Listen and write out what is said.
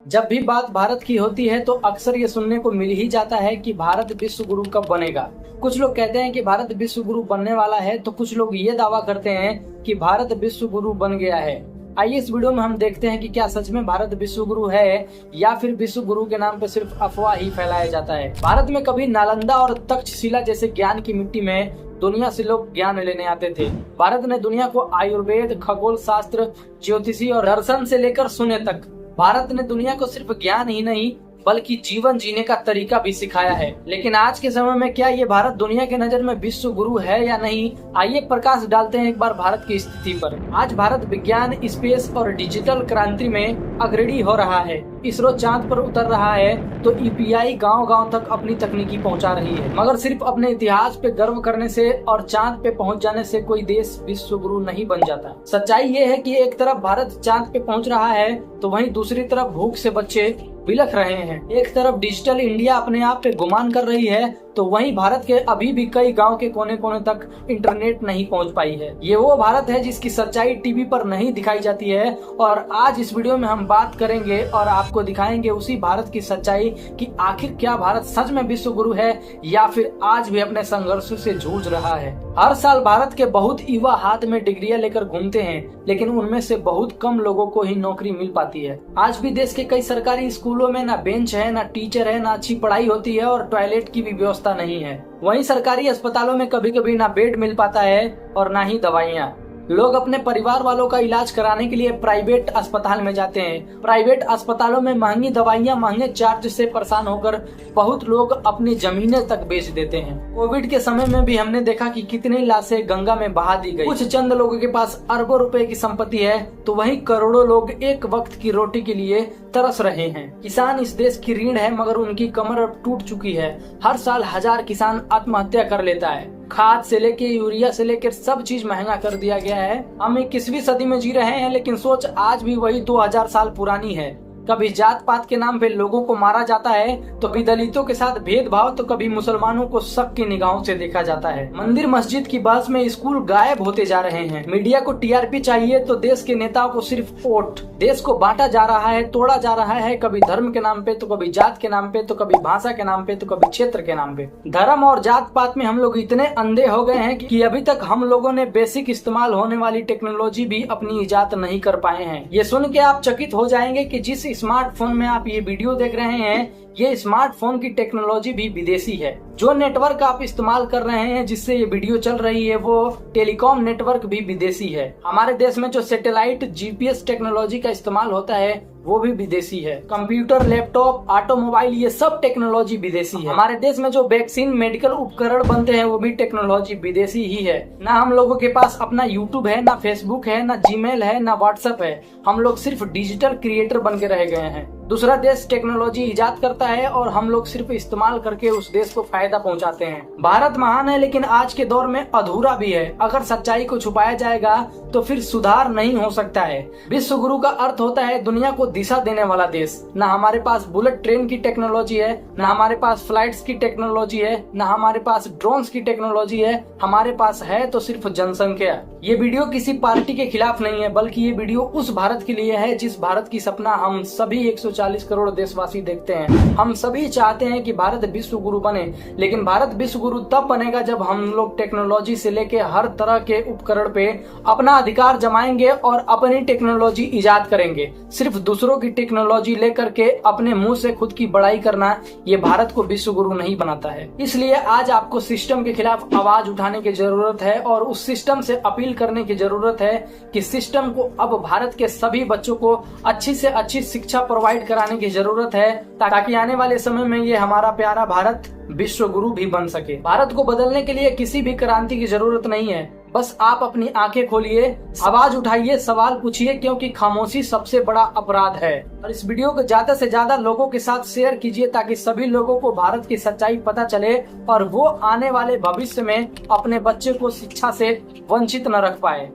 जब भी बात भारत की होती है तो अक्सर ये सुनने को मिल ही जाता है कि भारत विश्व गुरु कब बनेगा। कुछ लोग कहते हैं कि भारत विश्व गुरु बनने वाला है, तो कुछ लोग ये दावा करते हैं कि भारत विश्व गुरु बन गया है। आइए इस वीडियो में हम देखते हैं कि क्या सच में भारत विश्व गुरु है या फिर विश्व गुरु के नाम पर सिर्फ अफवाह ही फैलाया जाता है। भारत में कभी नालंदा और तक्षशिला जैसे ज्ञान की मिट्टी में दुनिया से लोग ज्ञान लेने आते थे। भारत ने दुनिया को आयुर्वेद, खगोल शास्त्र, ज्योतिषी और दर्शन से लेकर शून्य तक भारत ने दुनिया को सिर्फ ज्ञान ही नहीं बल्कि जीवन जीने का तरीका भी सिखाया है। लेकिन आज के समय में क्या ये भारत दुनिया के नजर में विश्व गुरु है या नहीं, आइए प्रकाश डालते हैं एक बार भारत की स्थिति पर। आज भारत विज्ञान, स्पेस और डिजिटल क्रांति में अग्रणी हो रहा है। इसरो चांद पर उतर रहा है तो ईपीआई गांव-गांव तक अपनी तकनीकी पहुंचा रही है। मगर सिर्फ अपने इतिहास पे गर्व करने से और चांद पे पहुंच जाने से कोई देश विश्व गुरु नहीं बन जाता। सच्चाई ये है कि एक तरफ भारत चांद पे पहुंच रहा है तो वहीं दूसरी तरफ भूख से बच्चे बिलख रहे हैं। एक तरफ डिजिटल इंडिया अपने आप पे गुमान कर रही है तो वहीं भारत के अभी भी कई गांव के कोने कोने तक इंटरनेट नहीं पहुंच पाई है। ये वो भारत है जिसकी सच्चाई टीवी पर नहीं दिखाई जाती है और आज इस वीडियो में हम बात करेंगे और आपको दिखाएंगे उसी भारत की सच्चाई कि आखिर क्या भारत सच में विश्व गुरु है या फिर आज भी अपने संघर्षों से जूझ रहा है। हर साल भारत के बहुत युवा हाथ में डिग्रियां लेकर घूमते हैं, लेकिन उनमें से बहुत कम लोगों को ही नौकरी मिल पाती है। आज भी देश के कई सरकारी स्कूलों में ना बेंच है, ना टीचर है, ना अच्छी पढ़ाई होती है और टॉयलेट की भी व्यवस्था नहीं है। वहीं सरकारी अस्पतालों में कभी कभी ना बेड मिल पाता है और ना ही दवाइयाँ। लोग अपने परिवार वालों का इलाज कराने के लिए प्राइवेट अस्पताल में जाते हैं। प्राइवेट अस्पतालों में महंगी दवाइयां, महंगे चार्ज से परेशान होकर बहुत लोग अपनी जमीनें तक बेच देते हैं। कोविड के समय में भी हमने देखा कि कितनी लाशें गंगा में बहा दी गई। कुछ चंद लोगों के पास अरबों रुपए की संपत्ति है तो वहीं करोड़ों लोग एक वक्त की रोटी के लिए तरस रहे हैं। किसान इस देश की रीढ़ है मगर उनकी कमर अब टूट चुकी है। हर साल 1000 किसान आत्महत्या कर लेता है। खाद से लेके यूरिया से लेकर सब चीज महंगा कर दिया गया है। हम 21वीं सदी में जी रहे हैं लेकिन सोच आज भी वही 2000 साल पुरानी है। कभी जात पात के नाम पे लोगों को मारा जाता है तो कभी दलितों के साथ भेदभाव, तो कभी मुसलमानों को शक की निगाहों से देखा जाता है। मंदिर मस्जिद की बहस में स्कूल गायब होते जा रहे हैं। मीडिया को टीआरपी चाहिए तो देश के नेताओं को सिर्फ वोट। देश को बांटा जा रहा है, तोड़ा जा रहा है, कभी धर्म के नाम पे तो कभी जात के नाम पे तो कभी भाषा के नाम पे तो कभी क्षेत्र के नाम पे। धर्म और जात पात में हम लोग इतने अंधे हो गए हैं कि अभी तक हम लोगों ने बेसिक इस्तेमाल होने वाली टेक्नोलॉजी भी अपनी इजाद नहीं कर पाए हैं। ये सुन के आप चकित हो जाएंगे कि जिस स्मार्टफोन में आप ये वीडियो देख रहे हैं ये स्मार्टफोन की टेक्नोलॉजी भी विदेशी है। जो नेटवर्क आप इस्तेमाल कर रहे हैं जिससे ये वीडियो चल रही है वो टेलीकॉम नेटवर्क भी विदेशी है। हमारे देश में जो सैटेलाइट जीपीएस टेक्नोलॉजी का इस्तेमाल होता है वो भी विदेशी है। कंप्यूटर, लैपटॉप, ऑटोमोबाइल ये सब टेक्नोलॉजी विदेशी है। हमारे देश में जो वैक्सीन, मेडिकल उपकरण बनते हैं वो भी टेक्नोलॉजी विदेशी ही है। ना हम लोगों के पास अपना यूट्यूब है, ना फेसबुक है, ना जीमेल है, ना व्हाट्सएप है। हम लोग सिर्फ डिजिटल क्रिएटर बन के रह गए हैं। दूसरा देश टेक्नोलॉजी इजाद करता है और हम लोग सिर्फ इस्तेमाल करके उस देश को फायदा पहुंचाते हैं। भारत महान है लेकिन आज के दौर में अधूरा भी है। अगर सच्चाई को छुपाया जाएगा तो फिर सुधार नहीं हो सकता है। विश्व गुरु का अर्थ होता है दुनिया को दिशा देने वाला देश। ना हमारे पास बुलेट ट्रेन की टेक्नोलॉजी है, ना हमारे पास फ्लाइट्स की टेक्नोलॉजी है, ना हमारे पास ड्रोन्स की टेक्नोलॉजी है। हमारे पास है तो सिर्फ जनसंख्या। ये वीडियो किसी पार्टी के खिलाफ नहीं है बल्कि ये वीडियो उस भारत के लिए है जिस भारत की सपना हम सभी 140 करोड़ देशवासी देखते हैं। हम सभी चाहते हैं कि भारत विश्व गुरु बने, लेकिन भारत विश्व गुरु तब बनेगा जब हम लोग टेक्नोलॉजी से लेके हर तरह के उपकरण पे अपना अधिकार जमाएंगे और अपनी टेक्नोलॉजी इजाद करेंगे। सिर्फ दूसरों की टेक्नोलॉजी लेकर के अपने मुंह से खुद की बड़ाई करना ये भारत को विश्व गुरु नहीं बनाता है। इसलिए आज आपको सिस्टम के खिलाफ आवाज उठाने की जरूरत है और उस सिस्टम से अपील करने की जरूरत है कि सिस्टम को अब भारत के सभी बच्चों को अच्छी से अच्छी शिक्षा प्रोवाइड कराने की जरूरत है ताकि आने वाले समय में ये हमारा प्यारा भारत विश्व गुरु भी बन सके। भारत को बदलने के लिए किसी भी क्रांति की जरूरत नहीं है, बस आप अपनी आंखें खोलिए, आवाज उठाइए, सवाल पूछिए, क्योंकि खामोशी सबसे बड़ा अपराध है। और इस वीडियो को ज्यादा से ज्यादा लोगों के साथ शेयर कीजिए ताकि सभी लोगों को भारत की सच्चाई पता चले और वो आने वाले भविष्य में अपने बच्चे को शिक्षा से वंचित न रख पाए।